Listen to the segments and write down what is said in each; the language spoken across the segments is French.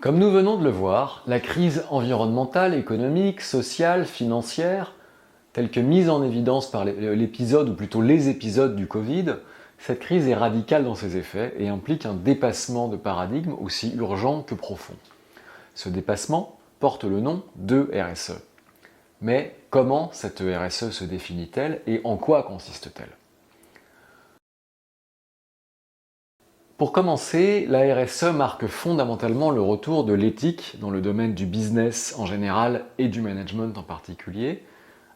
Comme nous venons de le voir, la crise environnementale, économique, sociale, financière, telle que mise en évidence par l'épisode, ou plutôt les épisodes du Covid, cette crise est radicale dans ses effets et implique un dépassement de paradigme aussi urgent que profond. Ce dépassement porte le nom de RSE. Mais comment cette RSE se définit-elle et en quoi consiste-t-elle ? Pour commencer, la RSE marque fondamentalement le retour de l'éthique dans le domaine du business en général et du management en particulier,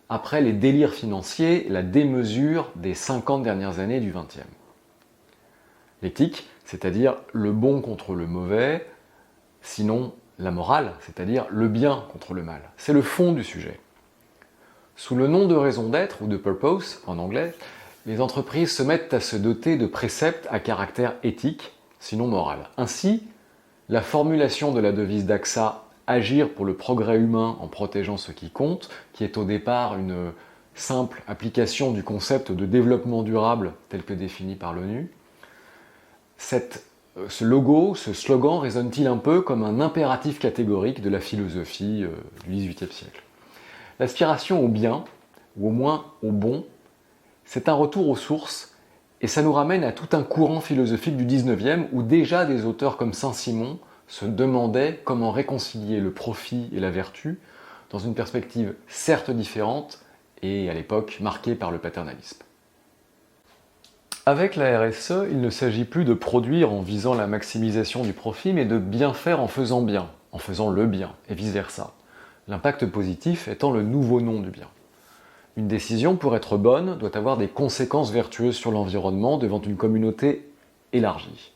après les délires financiers et la démesure des 50 dernières années du XXe. L'éthique, c'est-à-dire le bon contre le mauvais, sinon la morale, c'est-à-dire le bien contre le mal. C'est le fond du sujet. Sous le nom de raison d'être, ou de purpose en anglais, les entreprises se mettent à se doter de préceptes à caractère éthique, sinon moral. Ainsi, la formulation de la devise d'AXA « Agir pour le progrès humain en protégeant ce qui compte », qui est au départ une simple application du concept de développement durable tel que défini par l'ONU, ce logo, ce slogan résonne-t-il un peu comme un impératif catégorique de la philosophie du XVIIIe siècle. L'aspiration au bien, ou au moins au bon, c'est un retour aux sources, et ça nous ramène à tout un courant philosophique du XIXe où déjà des auteurs comme Saint-Simon se demandaient comment réconcilier le profit et la vertu dans une perspective certes différente et à l'époque marquée par le paternalisme. Avec la RSE, il ne s'agit plus de produire en visant la maximisation du profit, mais de bien faire en faisant bien, en faisant le bien, et vice-versa. L'impact positif étant le nouveau nom du bien. Une décision, pour être bonne, doit avoir des conséquences vertueuses sur l'environnement devant une communauté élargie.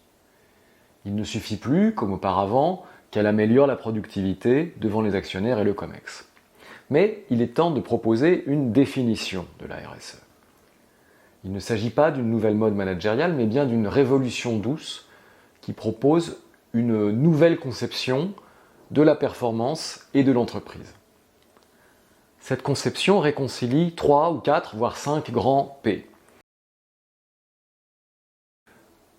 Il ne suffit plus, comme auparavant, qu'elle améliore la productivité devant les actionnaires et le COMEX. Mais il est temps de proposer une définition de la RSE. Il ne s'agit pas d'une nouvelle mode managériale, mais bien d'une révolution douce qui propose une nouvelle conception de la performance et de l'entreprise. Cette conception réconcilie 3 ou 4, voire 5 grands P.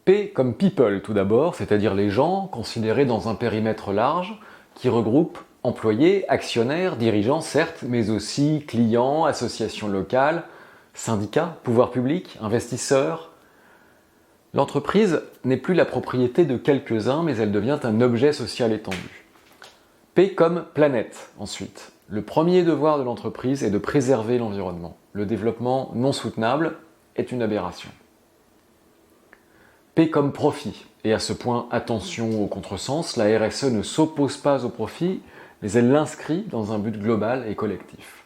P comme people tout d'abord, c'est-à-dire les gens considérés dans un périmètre large qui regroupe employés, actionnaires, dirigeants certes, mais aussi clients, associations locales, syndicats, pouvoirs publics, investisseurs. L'entreprise n'est plus la propriété de quelques-uns, mais elle devient un objet social étendu. P comme planète ensuite. Le premier devoir de l'entreprise est de préserver l'environnement. Le développement non soutenable est une aberration. P comme profit. Et à ce point, attention au contresens, la RSE ne s'oppose pas au profit, mais elle l'inscrit dans un but global et collectif.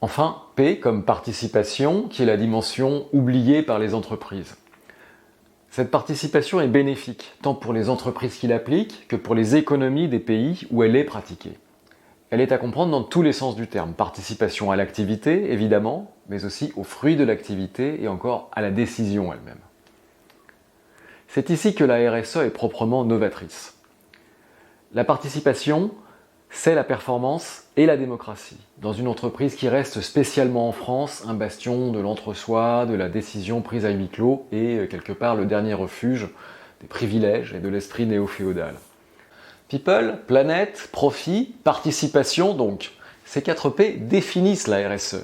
Enfin, P comme participation, qui est la dimension oubliée par les entreprises. Cette participation est bénéfique, tant pour les entreprises qui l'appliquent que pour les économies des pays où elle est pratiquée. Elle est à comprendre dans tous les sens du terme. Participation à l'activité, évidemment, mais aussi aux fruits de l'activité et encore à la décision elle-même. C'est ici que la RSE est proprement novatrice. La participation, c'est la performance et la démocratie, dans une entreprise qui reste spécialement en France un bastion de l'entre-soi, de la décision prise à huis clos et quelque part le dernier refuge des privilèges et de l'esprit néo-féodal. People, planète, profit, participation donc. Ces 4 P définissent la RSE.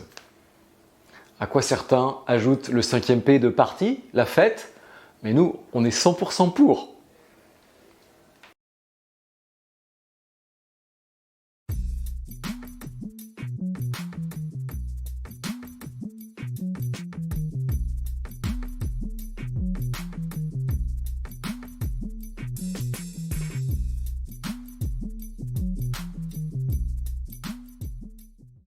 À quoi certains ajoutent le 5e P de partie, la fête, mais nous, on est 100% pour.